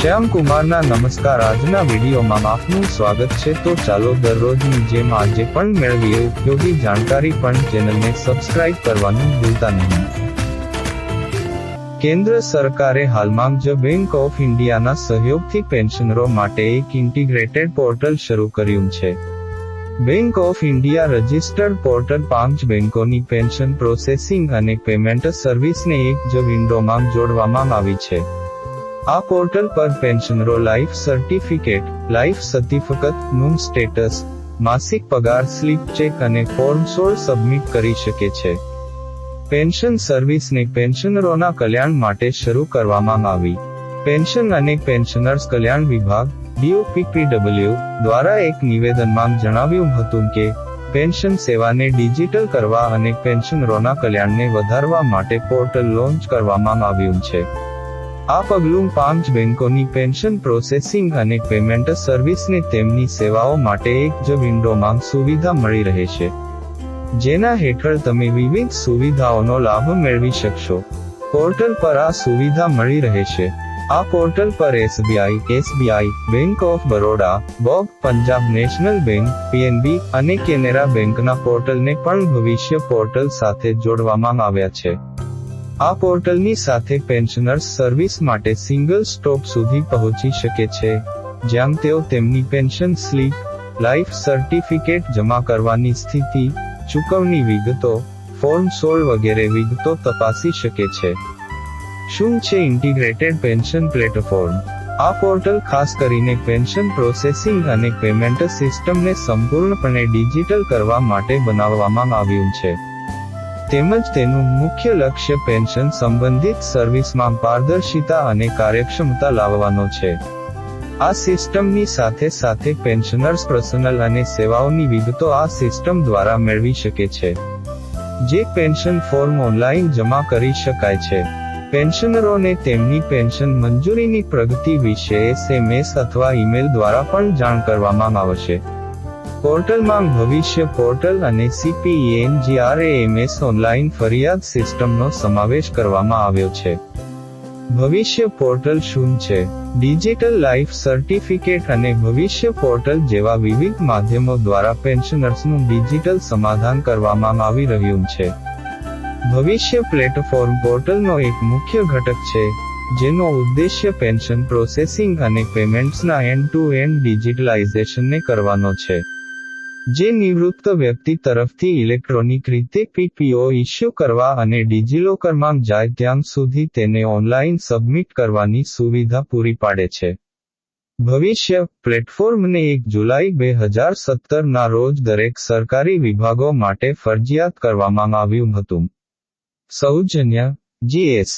શ્યામ કુમારના નમસ્કાર. આજના વિડીયોમાં આપનું સ્વાગત છે. તો ચાલો દરરોજની જેમ આજે પણ મેળવીએ ઉપયોગી જાણકારી, પણ ચેનલને સબસ્ક્રાઇબ કરવાનું ભૂલતા નહીં. કેન્દ્ર સરકારે હાલમાં જ બેંક ઓફ ઇન્ડિયાના સહયોગથી પેન્શનરો માટે એક ઇન્ટિગ્રેટેડ પોર્ટલ શરૂ કર્યું છે. Bank of India registered portal 5 બેંકોની પેન્શન પ્રોસેસિંગ અને પેમેન્ટ સર્વિસને એક જ વિન્ડોમાં જોડવામાં આવી છે. આ પોર્ટલ પર પેન્શનરો લાઈફ સર્ટિફિકેટ નું સ્ટેટસ, માસિક પગાર સ્લિપ, ચેક અને ફોર્મ 16 સબમિટ કરી શકે છે. પેન્શન સર્વિસને પેન્શનરોના કલ્યાણ માટે શરૂ કરવામાં આવી. પેન્શન અને પેન્શનર્સ કલ્યાણ વિભાગ DOPPW દ્વારા એક નિવેદનમાં જણાવ્યું હતું કે પેન્શન સેવાને ડિજિટલ કરવા અને પેન્શનરોના કલ્યાણને વધારવા માટે પોર્ટલ લોન્ચ કરવામાં આવ્યું છે. આ પગલું 5 બેંકોની પેન્શન પ્રોસેસિંગ અને પેમેન્ટ સર્વિસને તેમની સેવાઓ માટે એક જ વિન્ડોમાં સુવિધા મળી રહેશે, જેના હેઠળ તમે વિવિધ સુવિધાઓનો લાભ મેળવી શકશો. પોર્ટલ પર આ સુવિધા મળી રહેશે. આ પોર્ટલ પર SBI, bank of Baroda, BOB, Punjab national bank, PNB અને કેનેરા બેંકના પોર્ટલને પણ ભવિષ્ય પોર્ટલ સાથે જોડવામાં આવ્યા છે. આ પોર્ટલની સાથે પેન્શનર્સ સર્વિસ માટે સિંગલ સ્ટોપ સુધી પહોંચી શકે છે, જ્યાં તેઓ તેમની પેન્શન સ્લીપ, લાઈફ સર્ટિફિકેટ જમા કરવાની સ્થિતિ, ચૂકવણી વિગતો, ફોર્મ 16 વગેરે વિગતો તપાસી શકે છે. શું છે ઇન્ટિગ્રેટેડ પેન્શન પ્લેટફોર્મ? આ પોર્ટલ ખાસ કરીને પેન્શન પ્રોસેસિંગ અને પેમેન્ટ સિસ્ટમને સંપૂર્ણપણે ડિજિટલ કરવા માટે બનાવવામાં આવ્યું છે. તેમજ તેનું મુખ્ય લક્ષ્ય પેન્શન સંબંધિત સર્વિસમાં પારદર્શિતા અને કાર્યક્ષમતા લાવવાનો છે. આ સિસ્ટમની સાથે સાથે પેન્શનર્સ પર્સનલ અને સેવાઓની વિગતો આ સિસ્ટમ દ્વારા મેળવી શકે છે. જે પેન્શન ફોર્મ ઓનલાઈન જમા કરી શકાય છે. પેન્શનરોને તેમની પેન્શન મંજૂરીની પ્રગતિ વિશે SMS અથવા ઈમેલ દ્વારા પણ જાણ કરવામાં આવશે. પોર્ટલમાં ભવિષ્ય પોર્ટલ અને CPENGRAMS ઓનલાઈન ફરિયાદ સિસ્ટમનો સમાવેશ કરવામાં આવ્યો છે. ભવિષ્ય પોર્ટલ શું છે? ડિજિટલ લાઈફ સર્ટિફિકેટ અને ભવિષ્ય પોર્ટલ જેવા વિવિધ માધ્યમો દ્વારા પેન્શનર્સનું ડિજિટલ સમાધાન કરવામાં આવી રહ્યું છે. ભવિષ્ય પ્લેટફોર્મ પોર્ટલનો એક મુખ્ય ઘટક છે, જેનો ઉદ્દેશ્ય પેન્શન પ્રોસેસિંગ અને પેમેન્ટ્સના એન્ડ-ટુ-એન્ડ ડિજિટલાઇઝેશનને કરવાનો છે. જે નિવૃત્ત વ્યક્તિ તરફથી ઇલેક્ટ્રોનિક રીતે PPO ઇસ્યુ કરવા અને ડિજિલોકરમાં જાય ત્યાં સુધી તેને ઓનલાઈન સબમિટ કરવાની સુવિધા પૂરી પાડે છે. ભવિષ્ય પ્લેટફોર્મને 1 જુલાઈ 2017 ના રોજ દરેક સરકારી વિભાગો માટે ફરજિયાત કરવામાં આવ્યું હતું. સૌજન્ય GS